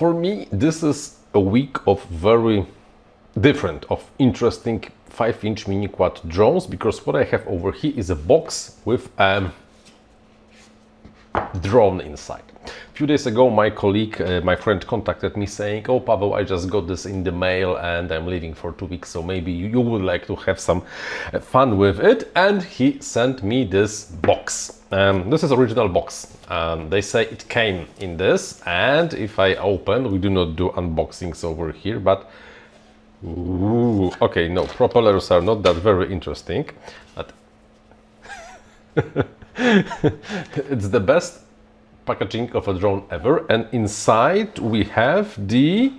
For me, this is a week of very different, of interesting 5-inch mini quad drones, because what I have over here is a box with a drone inside. A few days ago, my colleague, my friend contacted me saying, "Oh, Pavel, I just got this in the mail and I'm leaving for 2 weeks, so maybe you would like to have some fun with it." And he sent me this box. This is original box. They say it came in this, and if I open, we do not do unboxings over here, but ooh, okay, no, propellers are not that very interesting, but it's the best packaging of a drone ever. And inside we have the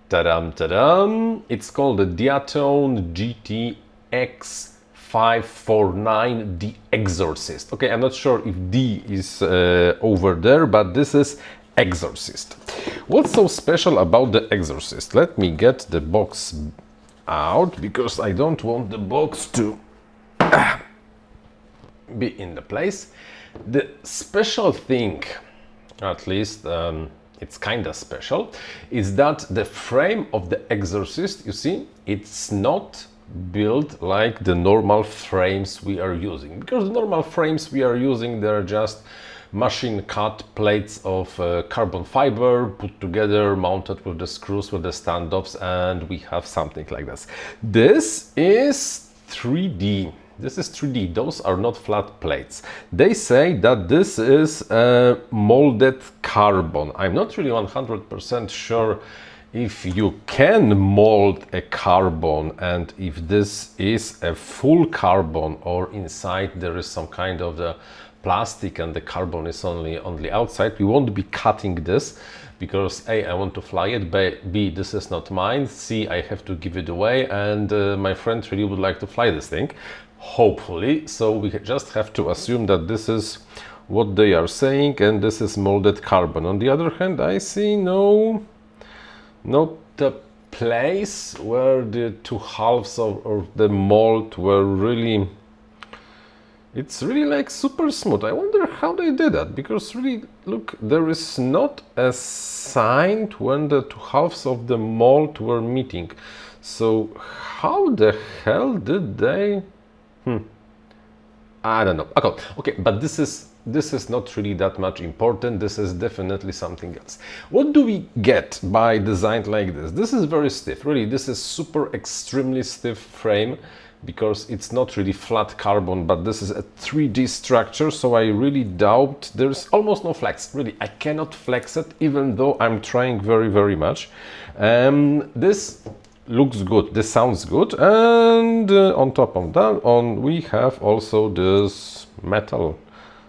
ta-dam, it's called the Diatone GT X549 The Exorcist. Okay, I'm not sure if D is over there, but this is Exorcist. What's so special about the Exorcist? Let me get the box out, because I don't want the box to be in the place. The special thing, at least it's kind of special, is that the frame of the Exorcist, you see, it's not built like the normal frames we are using, because the normal frames we are using, they're just machine cut plates of carbon fiber put together, mounted with the screws, with the standoffs, and we have something like this. This is 3D. This is 3D. Those are not flat plates. They say that this is molded carbon. I'm not really 100% sure if you can mold a carbon and if this is a full carbon or inside there is some kind of the plastic and the carbon is only outside. We won't be cutting this because A, I want to fly it, B, this is not mine, C, I have to give it away, and my friend really would like to fly this thing, hopefully. So we just have to assume that this is what they are saying, and this is molded carbon. On the other hand, I see not the place where the two halves of the mold were really, it's really like super smooth. I wonder how they did that, because really, look, there is not a sign when the two halves of the mold were meeting. So how the hell did they? I don't know. Okay, but this is not really that much important. This is definitely something else. What do we get by design like this? This is very stiff. Really, this is super extremely stiff frame, because it's not really flat carbon, but this is a 3D structure, so I really doubt there's almost no flex. Really, I cannot flex it, even though I'm trying very, very much. This looks good, this sounds good, and on top of that, we have also this metal,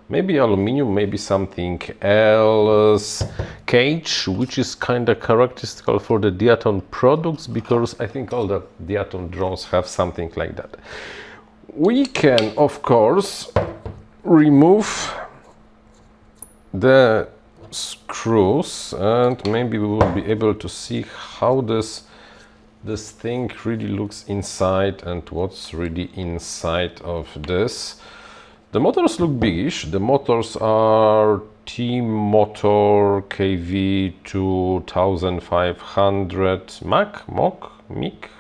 maybe aluminum, maybe something else, cage, which is kind of characteristical for the Diatone products, because I think all the Diatone drones have something like that. We can, of course, remove the screws, and maybe we will be able to see how this thing really looks inside and what's really inside of this. The motors look biggish. The motors are T-Motor KV 2500 MIC.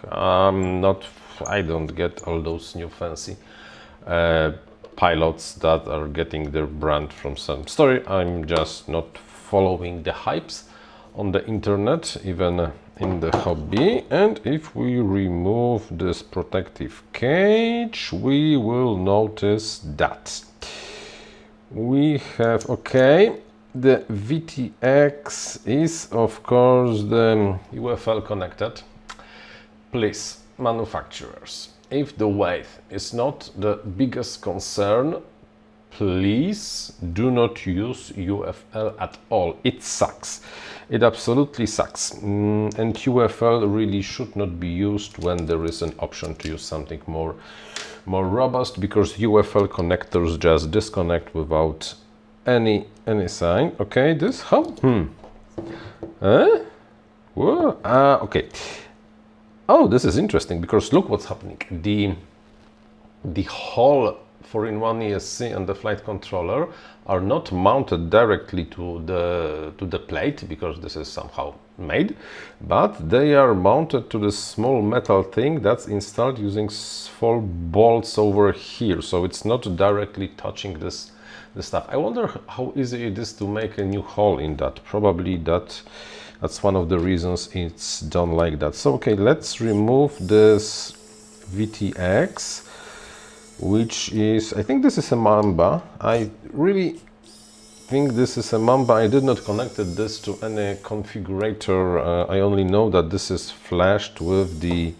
I don't get all those new fancy pilots that are getting their brand from some story. I'm just not following the hypes on the internet, even in the hobby. And if we remove this protective cage, we will notice that we have, okay, the VTX is of course the UFL connected. Please, manufacturers, if the weight is not the biggest concern, please do not use UFL at all. It sucks. It absolutely sucks. And UFL really should not be used when there is an option to use something more robust, because UFL connectors just disconnect without any sign. Okay, this how? Okay. Oh, this is interesting, because look what's happening. The whole 4-in-1 ESC and the flight controller are not mounted directly to the plate, because this is somehow made, but they are mounted to the small metal thing that's installed using 4 bolts over here, so it's not directly touching the stuff. I wonder how easy it is to make a new hole in that. Probably that's one of the reasons it's done like that. So okay, let's remove this VTX, which is, I think this is a Mamba. I really think this is a Mamba. I did not connect this to any configurator. I only know that this is flashed with the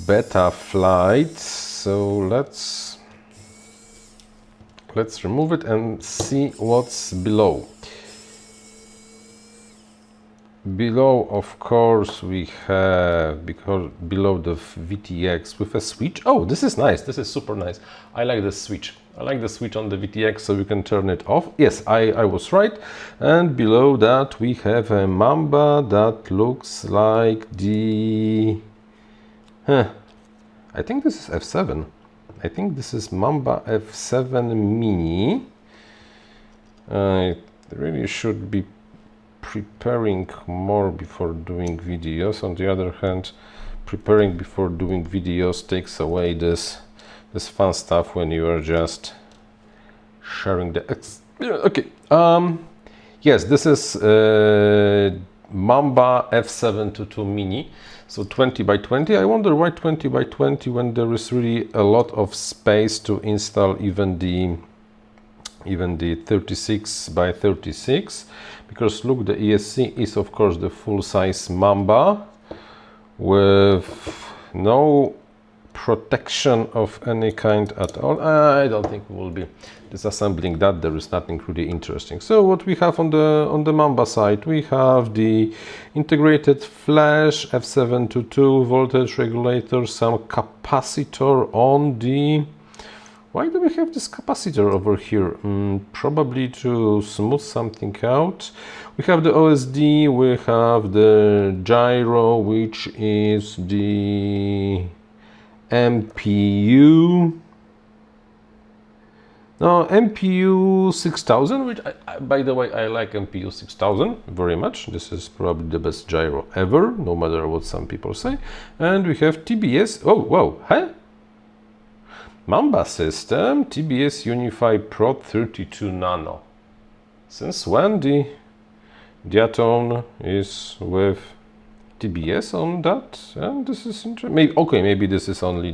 beta flight. So let's remove it and see what's below. Below, of course, we have, because below the VTX with a switch. Oh, this is nice. This is super nice. I like this switch. I like the switch on the VTX, so you can turn it off. Yes, I was right. And below that we have a Mamba that looks like the... I think this is F7. I think this is Mamba F7 Mini. I really should be preparing more before doing videos. On the other hand, preparing before doing videos takes away this fun stuff when you are just sharing the okay. Yes, this is Mamba F722-Mini, so 20 by 20. I wonder why 20 by 20 when there is really a lot of space to install even the 36 by 36, because look, the ESC is of course the full-size Mamba with no protection of any kind at all. I don't think we will be disassembling that. There is nothing really interesting. So what we have on the Mamba side, we have the integrated flash, F722 voltage regulator, some capacitor on the... Why do we have this capacitor over here? Probably to smooth something out. We have the OSD, we have the gyro, which is the MPU. No, MPU 6000, which by the way, I like MPU 6000 very much. This is probably the best gyro ever, no matter what some people say. And we have TBS, oh wow, huh? Mamba system, TBS Unify Pro 32 Nano. Since when the Diatone is with TBS on that? And this is interesting. Maybe, okay, maybe this is only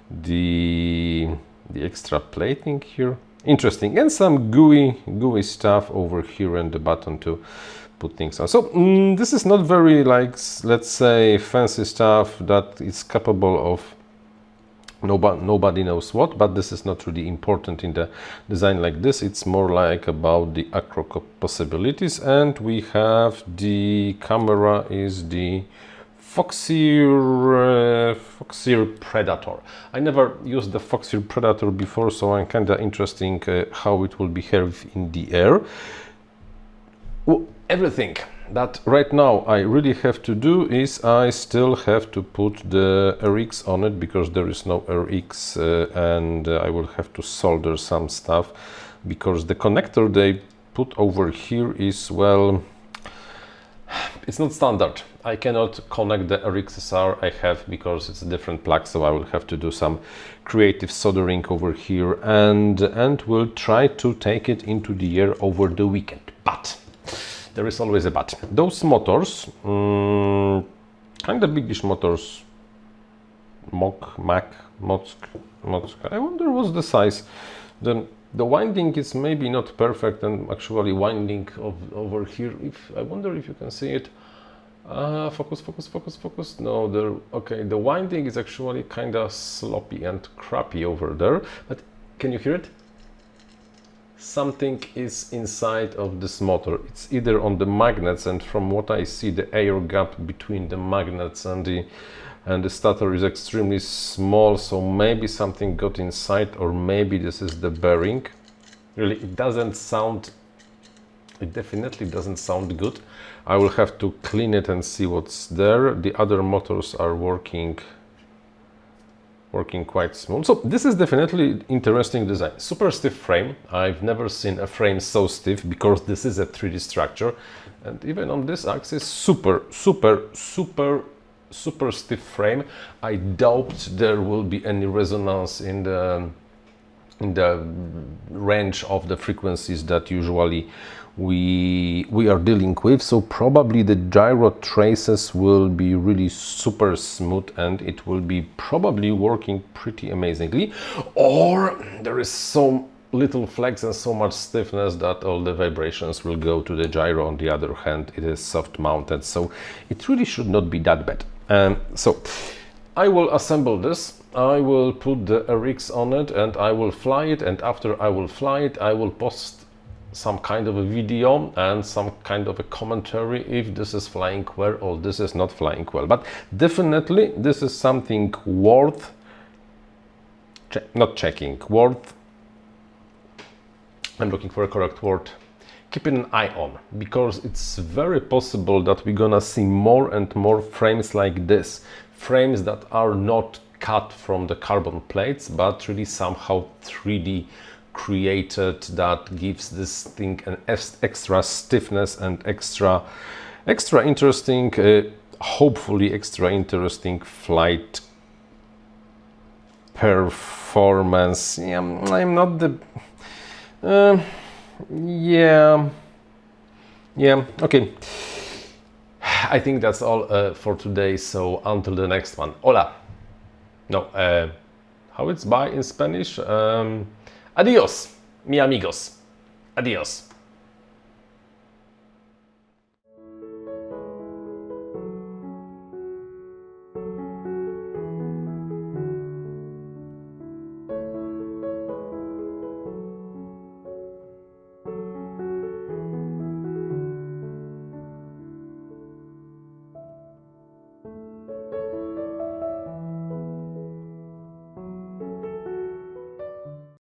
the extra plating here. Interesting. And some gooey stuff over here and the button to put things on. So this is not very, like, let's say, fancy stuff that is capable of nobody knows what, but this is not really important in the design like this. It's more like about the acro possibilities. And we have the camera is the Foxeed Predator. I never used the Foxeed Predator before, so I'm kind of interested how it will behave in the air. Well, everything that right now I really have to do is I still have to put the RX on it, because there is no RX, and I will have to solder some stuff, because the connector they put over here is, well, it's not standard. I cannot connect the RXSR I have because it's a different plug, so I will have to do some creative soldering over here, and we'll try to take it into the air over the weekend. But there is always a but. Those motors, kind of biggish motors, Mock, I wonder what's the size. The winding is maybe not perfect, and actually winding over here, I wonder if you can see it. Focus. No, okay, the winding is actually kind of sloppy and crappy over there, but can you hear it? Something is inside of this motor. It's either on the magnets, and from what I see, the air gap between the magnets and the stator is extremely small, so maybe something got inside, or maybe this is the bearing. Really, it definitely doesn't sound good. I will have to clean it and see what's there. The other motors are working working quite smooth. So this is definitely interesting design. Super stiff frame. I've never seen a frame so stiff because this is a 3D structure. And even on this axis, super stiff frame. I doubt there will be any resonance in the range of the frequencies that usually we are dealing with, so probably the gyro traces will be really super smooth and it will be probably working pretty amazingly, or there is so little flex and so much stiffness that all the vibrations will go to the gyro. On the other hand, it is soft mounted, so it really should not be that bad. So I will assemble this, I will put the RX on it and I will fly it, and after I will fly it I will post some kind of a video and some kind of a commentary if this is flying well or this is not flying well. But definitely this is something worth worth, I'm looking for a correct word, keeping an eye on, because it's very possible that we're gonna see more and more frames like this, frames that are not cut from the carbon plates but really somehow 3D created, that gives this thing an extra stiffness and extra interesting, hopefully extra interesting flight performance. Yeah, I'm not the yeah, okay, I think that's all for today, so until the next one. Hola, no, how it's bye in Spanish? Adiós, mi amigos. Adiós.